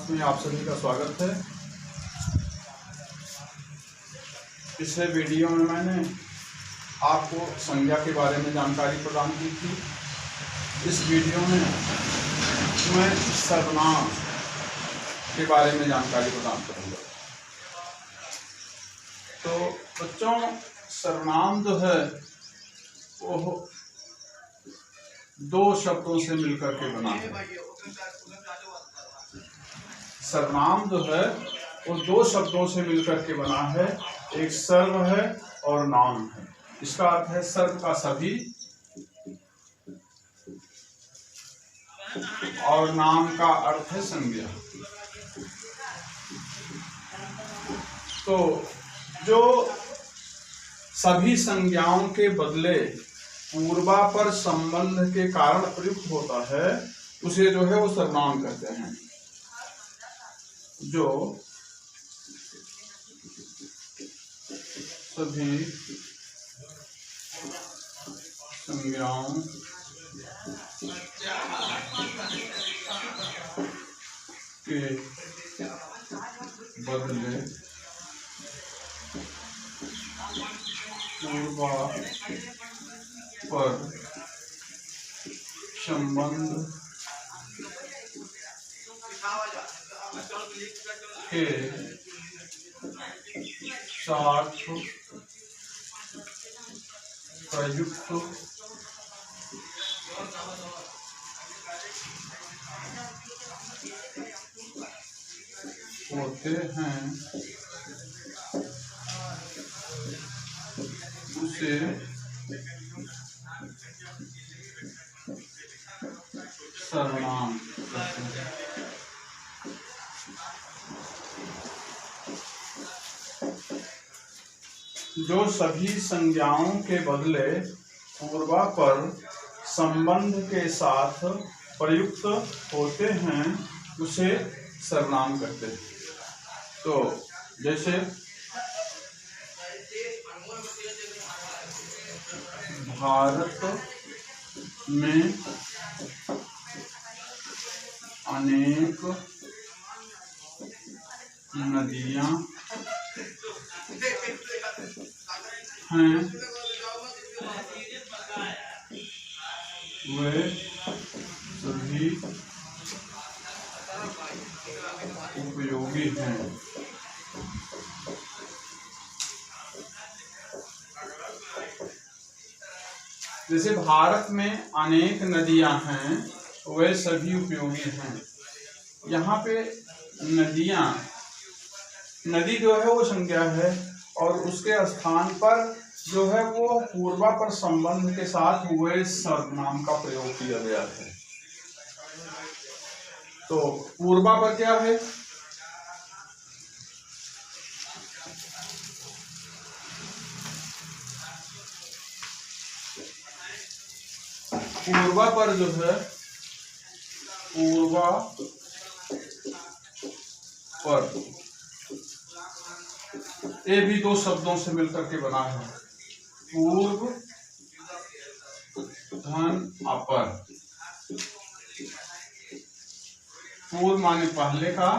Class में आप सभी का स्वागत है। पिछले वीडियो में मैंने आपको संज्ञा के बारे में जानकारी प्रदान की थी। इस वीडियो में मैं सर्वनाम के बारे में जानकारी प्रदान करूंगा। तो बच्चों, सर्वनाम जो है वो दो शब्दों से मिलकर के बना है। सर्वनाम जो है वो दो शब्दों से मिलकर के बना है। एक सर्व है और नाम है। इसका अर्थ है सर्व का सभी और नाम का अर्थ है संज्ञा। तो जो सभी संज्ञाओं के बदले पूर्वापर संबंध के कारण प्रयुक्त होता है उसे जो है वो सर्वनाम कहते हैं। जो सभी संज्ञाओं के बदले पूर्वापर संबंध के साथ प्रयुक्त होते हैं उसे सर्वनाम कहते हैं। जो सभी संज्ञाओं के बदले पूर्वापर संबंध के साथ प्रयुक्त होते हैं उसे सर्वनाम कहते हैं। तो जैसे भारत में अनेक नदियां हैं, वे सभी उपयोगी हैं। जैसे भारत में अनेक नदियां हैं, वे सभी उपयोगी हैं। यहाँ पे नदियां, नदी जो है वो संज्ञा है और उसके स्थान पर जो है वो पूर्वापर संबंध के साथ हुए सर्वनाम का प्रयोग किया गया है। तो पूर्वापर क्या है? पूर्वापर जो है पूर्वापर ये भी दो शब्दों से मिलकर के बना है। पूर्व धन अपर। पूर्व माने पहले का,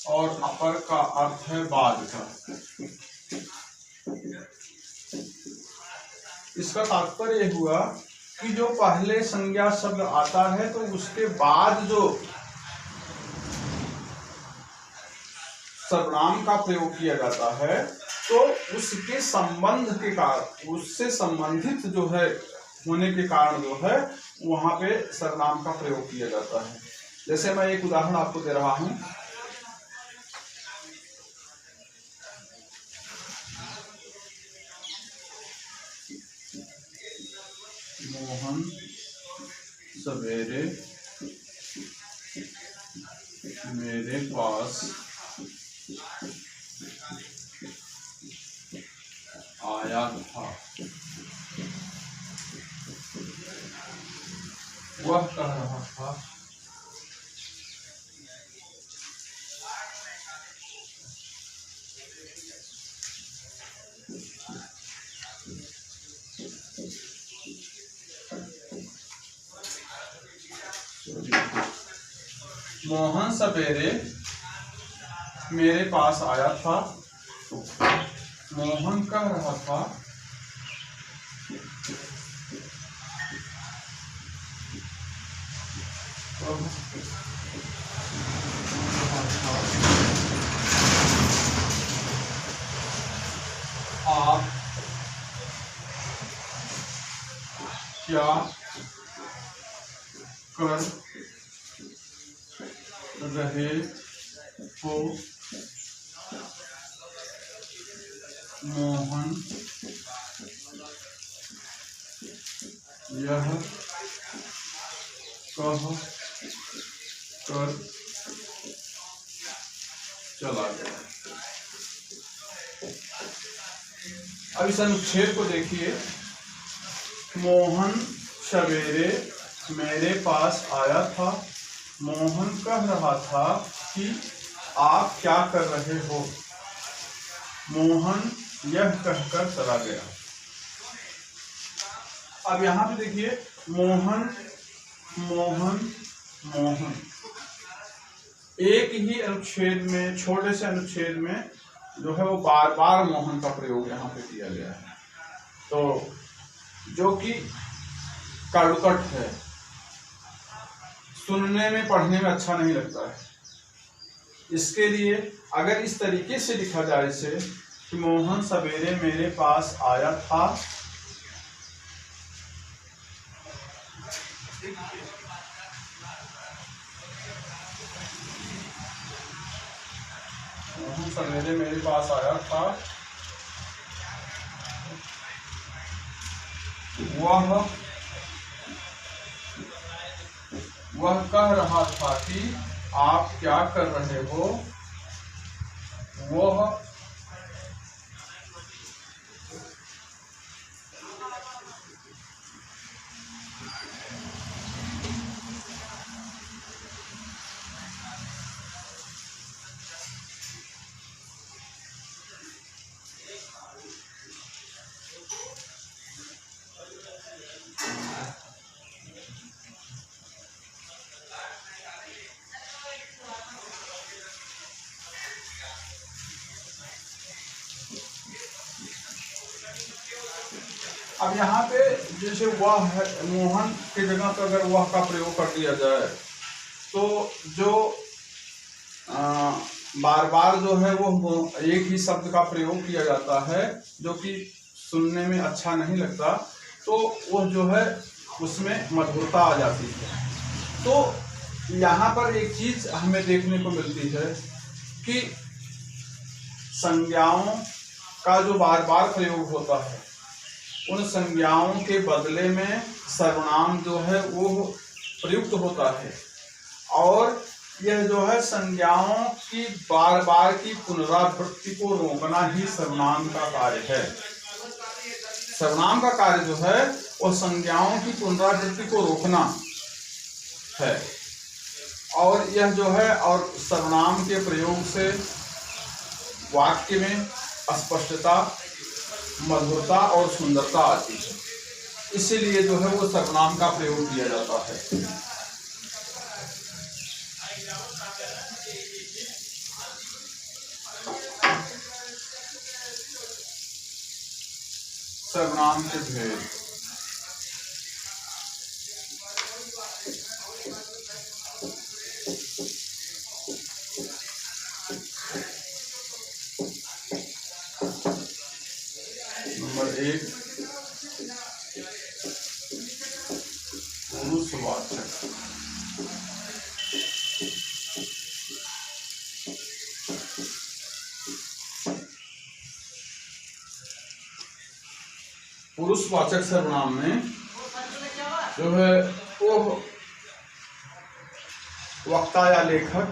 और अपर का अर्थ है बाद का। इसका तात्पर्य हुआ कि जो पहले संज्ञा शब्द आता है तो उसके बाद जो सर्वनाम का प्रयोग किया जाता है तो उसके संबंध के कारण, उससे संबंधित जो है होने के कारण जो है वहां पे सर्वनाम का प्रयोग किया जाता है। जैसे मैं एक उदाहरण आपको दे रहा हूं। मोहन सवेरे मेरे पास आया था। वह कह रहा था मोहन सवेरे मेरे पास आया था। मोहन कह रहा था आप क्या कर रहे हो? मोहन यह कह कर चला गया। अब इस अनुच्छेद को देखिए। मोहन सवेरे मेरे पास आया था। मोहन कह रहा था कि आप क्या कर रहे हो? मोहन यह कहकर चला गया। अब यहाँ पे देखिए, मोहन मोहन मोहन, एक ही अनुच्छेद में, छोटे से अनुच्छेद में जो है वो बार बार मोहन का प्रयोग यहाँ पे किया गया है, तो जो कि कड़कट है, सुनने में पढ़ने में अच्छा नहीं लगता है। इसके लिए अगर इस तरीके से लिखा जाए इसे कि मोहन सवेरे मेरे पास आया था, मोहन सवेरे मेरे पास आया था, वह कह रहा था कि आप क्या कर रहे हो? वह अब यहाँ पे जैसे वह है, मोहन की जगह पर अगर वह का प्रयोग कर दिया जाए तो जो बार बार जो है वो एक ही शब्द का प्रयोग किया जाता है जो कि सुनने में अच्छा नहीं लगता, तो वो जो है उसमें मधुरता आ जाती है। तो यहाँ पर एक चीज हमें देखने को मिलती है कि संज्ञाओं का जो बार बार प्रयोग होता है, उन संज्ञाओं के बदले में सर्वनाम जो है वो प्रयुक्त होता है, और यह जो है संज्ञाओं की बार बार की पुनरावृत्ति को रोकना ही सर्वनाम का कार्य है। सर्वनाम का कार्य जो है वो संज्ञाओं की पुनरावृत्ति को रोकना है, और यह जो है और सर्वनाम के प्रयोग से वाक्य में स्पष्टता, मधुरता और सुंदरता आती है, इसीलिए जो है वो सर्वनाम का प्रयोग किया जाता है। सर्वनाम के भेद। नंबर 1, पुरुषवाचक। पुरुषवाचक सर्वनाम में जो है वो वक्ता या लेखक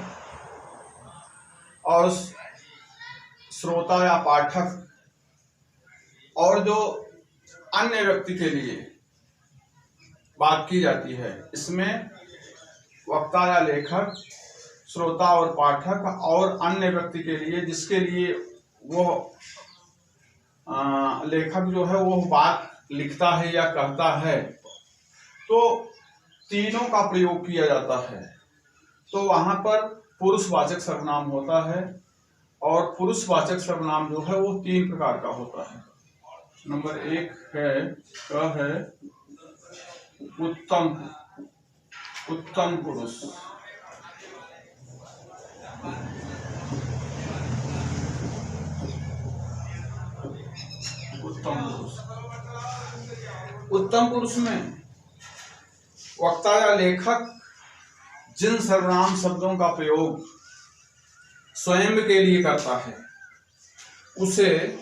और श्रोता या पाठक और जो अन्य व्यक्ति के लिए बात की जाती है, इसमें वक्ता या लेखक, श्रोता और पाठक और अन्य व्यक्ति के लिए जिसके लिए वो लेखक जो है वो बात लिखता है या कहता है, तो तीनों का प्रयोग किया जाता है। तो वहां पर पुरुषवाचक सर्वनाम होता है। और पुरुषवाचक सर्वनाम जो है वो 3 प्रकार का होता है। नंबर 1 है उत्तम पुरुष। उत्तम पुरुष में वक्ता या लेखक जिन सर्वनाम शब्दों का प्रयोग स्वयं के लिए करता है उसे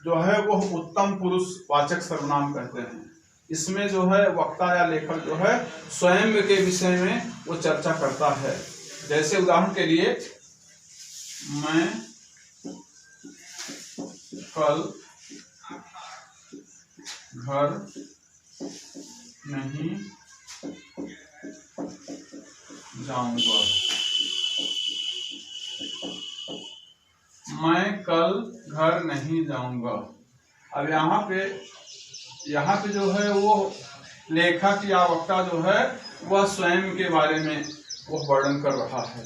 जो है वो उत्तम पुरुष वाचक सर्वनाम कहते हैं। इसमें जो है वक्ता या लेखक जो है स्वयं के विषय में वो चर्चा करता है। जैसे उदाहरण के लिए, मैं कल घर नहीं जाऊंगा। मैं कल घर नहीं जाऊंगा। अब यहाँ पे जो है वो लेखक या वक्ता जो है वह स्वयं के बारे में वो वर्णन कर रहा है।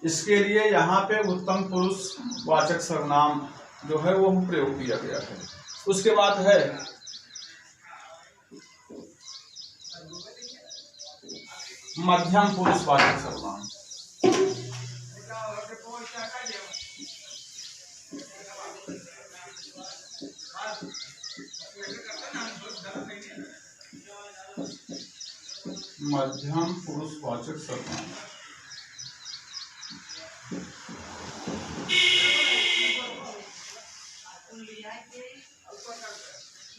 इसके लिए यहाँ पे उत्तम पुरुष वाचक सर्वनाम जो है वो प्रयोग किया गया है। उसके बाद है मध्यम पुरुष वाचक सर्वनाम। मध्यम पुरुष वाचक सर्वनाम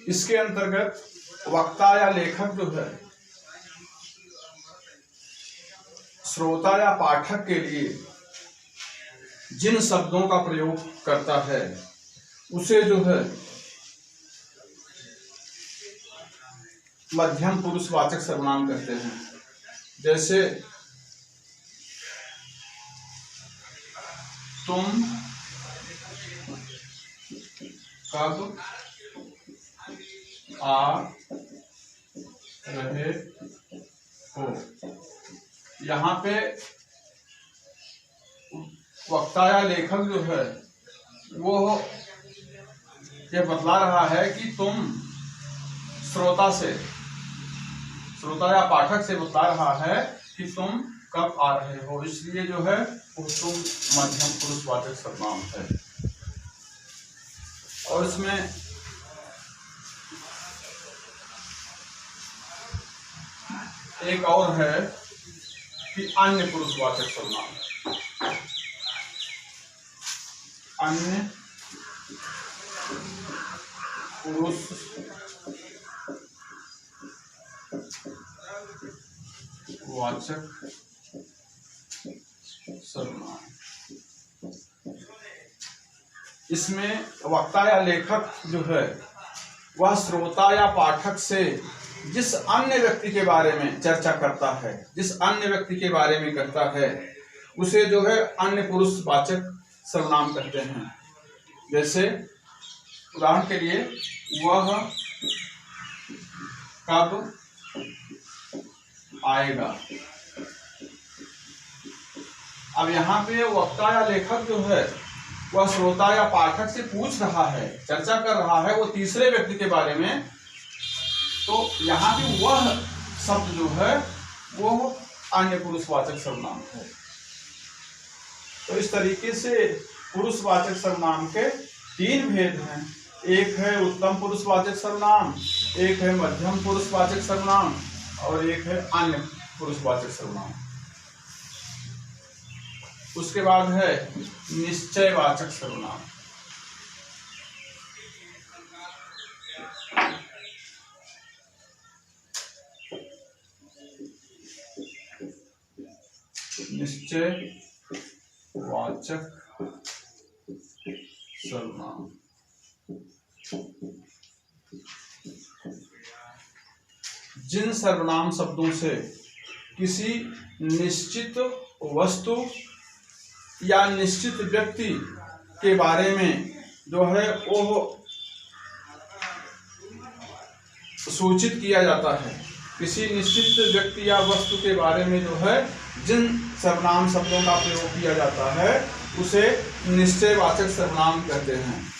इसके अंतर्गत वक्ता या लेखक जो है श्रोता या पाठक के लिए जिन शब्दों का प्रयोग करता है उसे जो है मध्यम पुरुष वाचक सर्वनाम कहते हैं। जैसे तुम कब आ रहे हो। यहाँ पे वक्ता या लेखक जो है वो ये बतला रहा है कि तुम श्रोता या पाठक से बता रहा है कि तुम कब आ रहे हो। इसलिए जो है वो तुम मध्यम पुरुष वाचक सर्वनाम है। और इसमें एक और है कि अन्य पुरुष वाचक सर्वनाम। अन्य पुरुष वाचक सर्वनाम। इसमें वक्ता या लेखक जो है वह श्रोता या पाठक से जिस अन्य व्यक्ति के बारे में चर्चा करता है, जिस अन्य व्यक्ति के बारे में करता है उसे जो है अन्य पुरुष वाचक सर्वनाम कहते हैं। जैसे उदाहरण के लिए, वह कब आएगा। अब यहाँ पे वक्ता या लेखक जो है वह श्रोता या पाठक से पूछ रहा है, चर्चा कर रहा है वो तीसरे व्यक्ति के बारे में। तो यहाँ पे वह शब्द जो है वो अन्य पुरुषवाचक सर्वनाम है। तो इस तरीके से पुरुषवाचक सर्वनाम के 3 भेद हैं। एक है उत्तम पुरुषवाचक सर्वनाम, एक है मध्यम पुरुषवाचक सर्वनाम और एक है अन्य पुरुषवाचक सर्वनाम। उसके बाद है निश्चयवाचक सर्वनाम। निश्चयवाचक सर्वनाम जिन सर्वनाम शब्दों से किसी निश्चित वस्तु या निश्चित व्यक्ति के बारे में जो है वो सूचित किया जाता है, किसी निश्चित व्यक्ति या वस्तु के बारे में जो है जिन सर्वनाम शब्दों का प्रयोग किया जाता है उसे निश्चयवाचक सर्वनाम कहते हैं।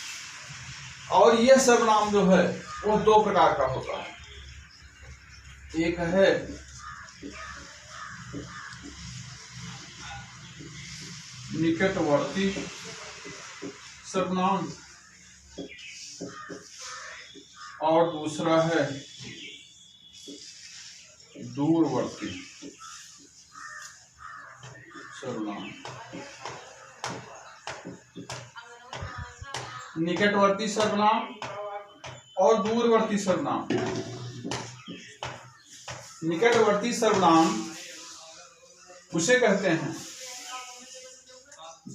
और यह सर्वनाम जो है वो दो प्रकार का होता है। एक है निकटवर्ती सर्वनाम और दूसरा है दूरवर्ती सर्वनाम। निकटवर्ती सर्वनाम और दूरवर्ती सर्वनाम। निकटवर्ती सर्वनाम उसे कहते हैं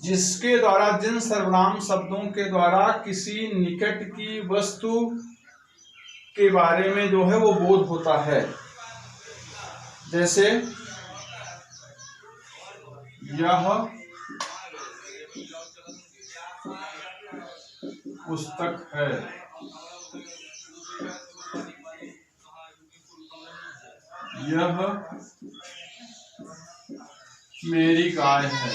जिसके द्वारा जिन सर्वनाम शब्दों के द्वारा किसी निकट की वस्तु के बारे में जो है वो बोध होता है। जैसे यह पुस्तक है, यह मेरी गाय है।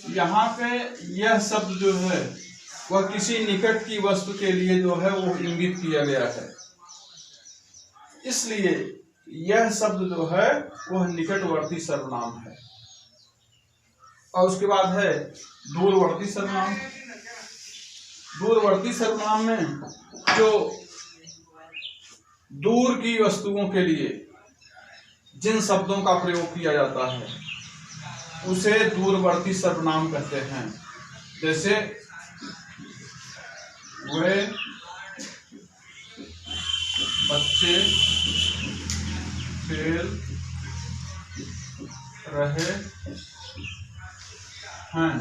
यहाँ पे यह शब्द जो है वह किसी निकट की वस्तु के लिए जो है वो इंगित किया गया है, इसलिए यह शब्द जो है वह निकटवर्ती सर्वनाम है। और उसके बाद है दूरवर्ती सर्वनाम। दूरवर्ती सर्वनाम में जो दूर की वस्तुओं के लिए जिन शब्दों का प्रयोग किया जाता है उसे दूरवर्ती सर्वनाम कहते हैं। जैसे वे बच्चे खेल रहे हैं।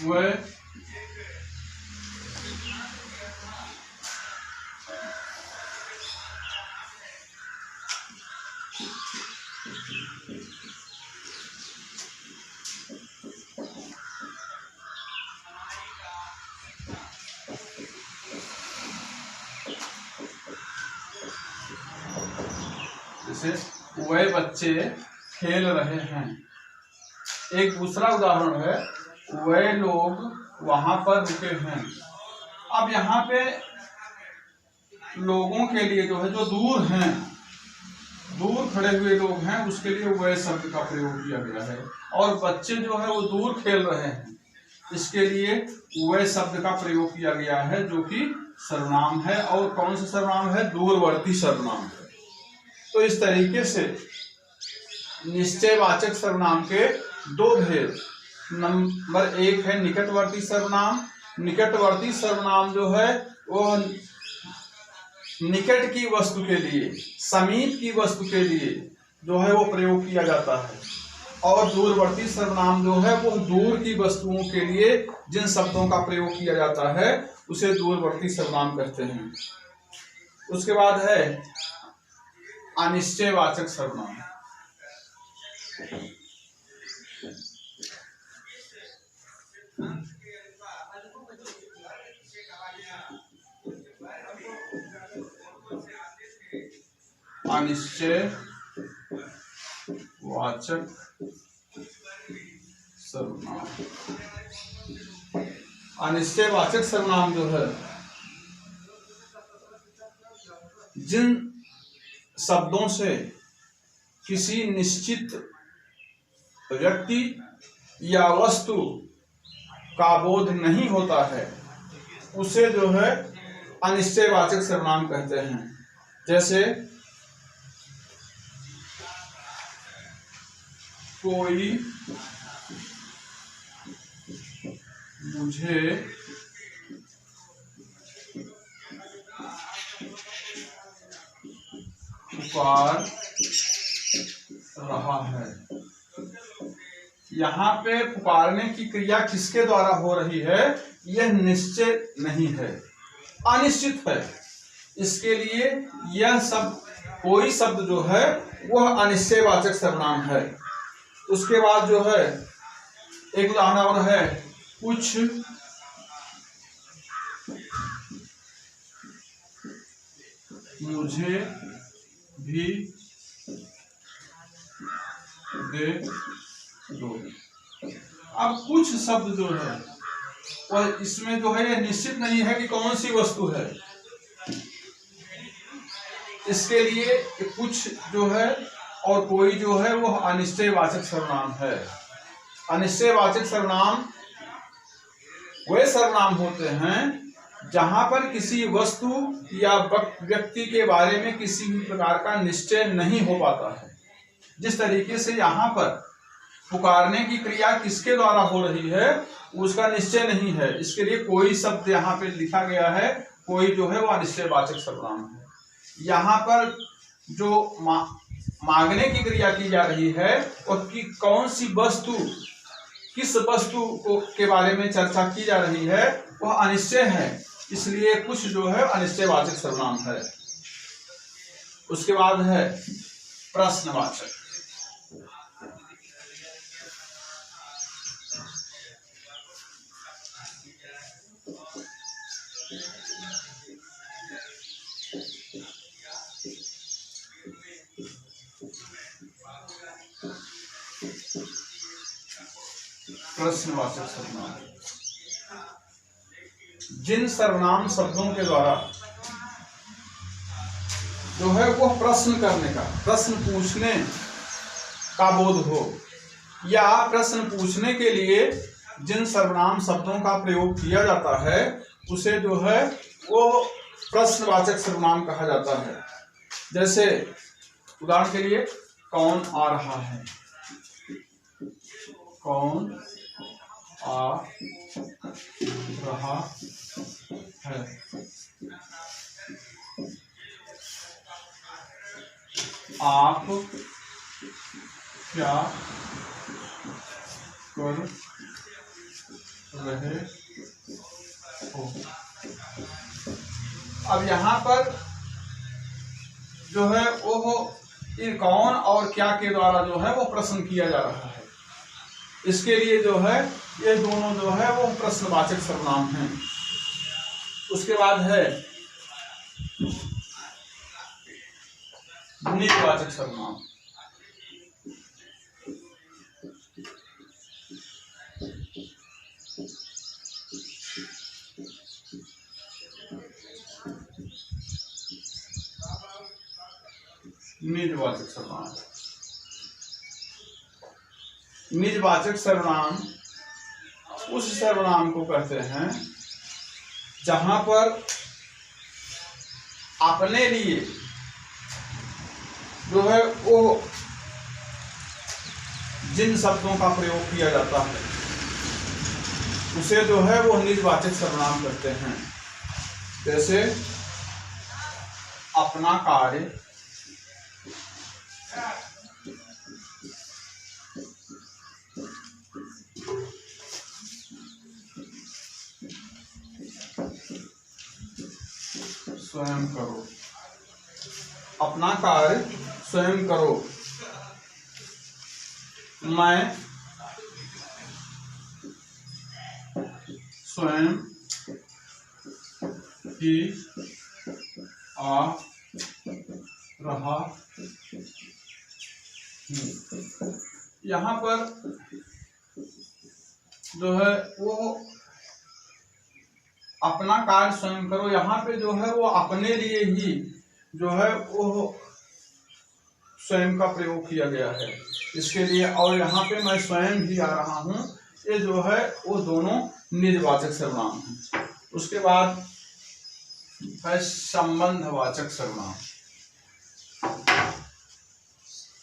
वे वह बच्चे खेल रहे हैं। एक दूसरा उदाहरण है वह लोग वहां पर रुके हैं। अब यहाँ पे लोगों के लिए जो है जो दूर हैं, दूर खड़े हुए लोग हैं, उसके लिए वह शब्द का प्रयोग किया गया है। और बच्चे जो है वो दूर खेल रहे हैं, इसके लिए वह शब्द का प्रयोग किया गया है जो कि सर्वनाम है। और कौन सा सर्वनाम है? दूरवर्ती सर्वनाम है। तो इस तरीके से निश्चयवाचक सर्वनाम के दो भेद। नंबर एक है निकटवर्ती सर्वनाम। निकटवर्ती सर्वनाम जो है वो निकट की वस्तु के लिए, समीप की वस्तु के लिए जो है वो प्रयोग किया जाता है। और दूरवर्ती सर्वनाम जो है वो दूर की वस्तुओं के लिए जिन शब्दों का प्रयोग किया जाता है उसे दूरवर्ती सर्वनाम कहते हैं। उसके बाद है अनिश्चयवाचक सर्वनाम। अनिश्चयवाचक सर्वनाम। अनिश्चयवाचक सर्वनाम जो है जिन शब्दों से किसी निश्चित व्यक्ति या वस्तु का बोध नहीं होता है उसे जो है अनिश्चयवाचक सर्वनाम कहते हैं। जैसे कोई मुझे पुकार रहा है। यहाँ पे पुकारने की क्रिया किसके द्वारा हो रही है यह निश्चित नहीं है, अनिश्चित है। इसके लिए यह शब्द, कोई शब्द जो है वह अनिश्चयवाचक सर्वनाम है। उसके बाद जो है एक उदाहरण और है, कुछ मुझे भी दे दो। अब कुछ शब्द जो है और इसमें जो है ये निश्चित नहीं है कि कौन सी वस्तु है, इसके लिए कुछ जो है और कोई जो है वो अनिश्चयवाचक सर्वनाम है। अनिश्चयवाचक सर्वनाम वे सर्वनाम होते हैं जहां पर किसी वस्तु या व्यक्ति के बारे में किसी भी प्रकार का निश्चय नहीं हो पाता है। जिस तरीके से यहाँ पर पुकारने की क्रिया किसके द्वारा हो रही है उसका निश्चय नहीं है, इसके लिए कोई शब्द यहाँ पे लिखा गया है, कोई जो है वो अनिश्चयवाचक सर्वनाम है। यहाँ पर जो मांगने की क्रिया की जा रही है और कि कौन सी वस्तु, किस वस्तु के बारे में चर्चा की जा रही है वह अनिश्चय है, इसलिए कुछ जो है अनिश्चयवाचक सर्वनाम है। उसके बाद है प्रश्नवाचक। प्रश्नवाचक सर्वनाम जिन सर्वनाम शब्दों के द्वारा जो है वह प्रश्न करने का, प्रश्न पूछने का बोध हो, या प्रश्न पूछने के लिए जिन सर्वनाम शब्दों का प्रयोग किया जाता है उसे जो है वो प्रश्नवाचक सर्वनाम कहा जाता है। जैसे उदाहरण के लिए कौन आ रहा है, कौन आ रहा है, आप क्या कर रहे हो। अब यहाँ पर जो है वो कौन और क्या के द्वारा जो है वो प्रश्न किया जा रहा है, इसके लिए जो है ये दोनों जो है वो प्रश्नवाचक सर्वनाम हैं। उसके बाद है निजवाचक सर्वनाम। निजवाचक सर्वनाम, निजवाचक सर्वनाम उस सर्वनाम को कहते हैं जहां पर अपने लिए जो है वो जिन शब्दों का प्रयोग किया जाता है उसे जो है वो निजवाचक सर्वनाम कहते हैं। जैसे अपना कार्य, स्वयं करो, अपना कार्य स्वयं करो, मैं स्वयं ही आ रहा हूँ। यहाँ पर जो है वो अपना कार्य स्वयं करो, यहाँ पे जो है वो अपने लिए ही जो है वो स्वयं का प्रयोग किया गया है इसके लिए, और यहाँ पे मैं स्वयं ही आ रहा हूँ, ये जो है वो दोनों निजवाचक सर्वनाम हैं। उसके बाद है संबंधवाचक सर्वनाम।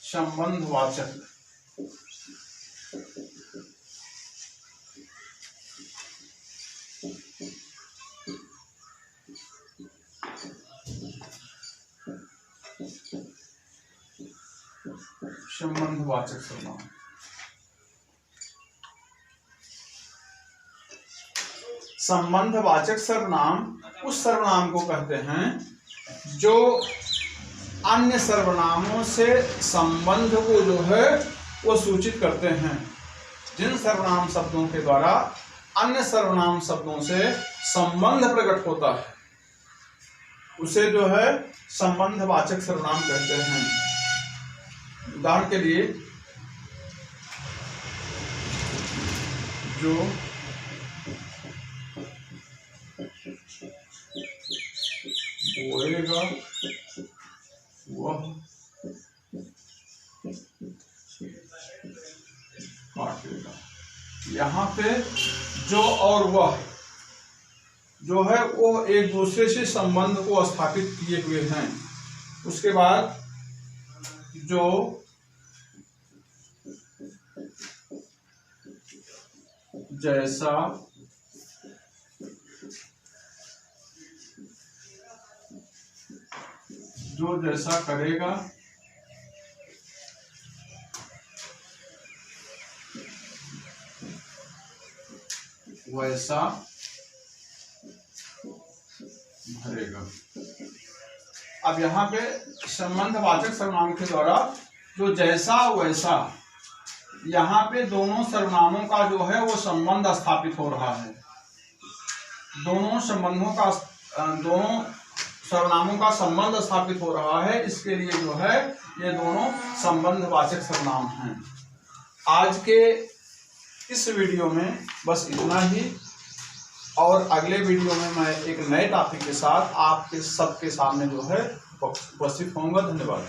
संबंधवाचक संबंधवाचक सर्वनाम संबंधवाचक सर्वनाम उस सर्वनाम को कहते हैं जो अन्य सर्वनामों से संबंध को जो है वो सूचित करते हैं। जिन सर्वनाम शब्दों के द्वारा अन्य सर्वनाम शब्दों से संबंध प्रकट होता है उसे जो है संबंधवाचक सर्वनाम कहते हैं। उदाहरण के लिए जो बोएगा वह काटेगा। यहाँ पे जो और वह जो है वो एक दूसरे से संबंध को स्थापित किए हुए हैं। उसके बाद जो जैसा जो जैसा करेगा वैसा भरेगा। अब यहाँ पे संबंधवाचक सर्वनाम के द्वारा जो जैसा वैसा, यहाँ पे दोनों सर्वनामों का जो है वो संबंध स्थापित हो रहा है। दोनों सर्वनामों का संबंध स्थापित हो रहा है, इसके लिए जो है ये दोनों संबंधवाचक सर्वनाम हैं। आज के इस वीडियो में बस इतना ही, और अगले वीडियो में मैं एक नए टॉपिक के साथ आपके सबके सामने जो है उपस्थित होऊंगा। धन्यवाद।